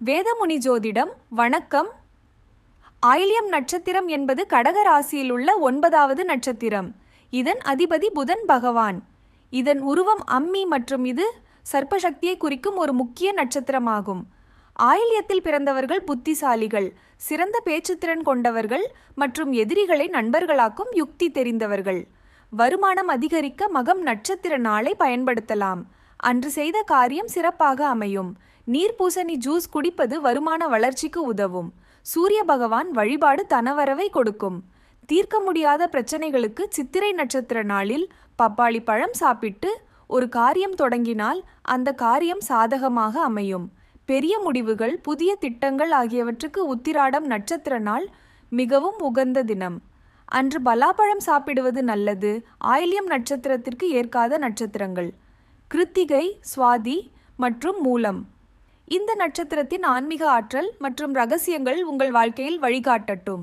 வேதமுனி ஜோதிடம் வணக்கம். ஆயில்யம் நட்சத்திரம் என்பது கடக ராசியில் உள்ள 9வது நட்சத்திரம். இதன் அதிபதி புதன் பகவான். இதன் உருவம் அம்மி மற்றும் இது சர்ப்பசக்தியை குறிக்கும் ஒரு முக்கிய நட்சத்திரமாகும். ஆயில்யத்தில் பிறந்தவர்கள் புத்திசாலிகள், சிறந்த பேச்சுத்திறன் கொண்டவர்கள் மற்றும் எதிரிகளை நண்பர்களாக்கும் யுக்தி தெரிந்தவர்கள். வருமானம் அதிகரிக்க மகம் நட்சத்திர நாளை பயன்படுத்தலாம். அன்று செய்த காரியம் சிறப்பாக அமையும். நீர்பூசணி ஜூஸ் குடிப்பது வருமான வளர்ச்சிக்கு உதவும். சூரிய பகவான் வழிபாடு தனவரவை கொடுக்கும். தீர்க்க முடியாத பிரச்சனைகளுக்கு சித்திரை நட்சத்திர நாளில் பப்பாளி பழம் சாப்பிட்டு ஒரு காரியம் தொடங்கினால் அந்த காரியம் சாதகமாக அமையும். பெரிய முடிவுகள், புதிய திட்டங்கள் ஆகியவற்றுக்கு உத்திராடம் நட்சத்திர நாள் மிகவும் உகந்த தினம். அன்று பலாப்பழம் சாப்பிடுவது நல்லது. ஆயில்யம் நட்சத்திரத்திற்கு ஏற்காத நட்சத்திரங்கள் கிருத்திகை, சுவாதி மற்றும் மூலம். இந்த நட்சத்திரத்தின் ஆன்மீக ஆற்றல் மற்றும் ரகசியங்கள் உங்கள் வாழ்க்கையில் வழிகாட்டட்டும்.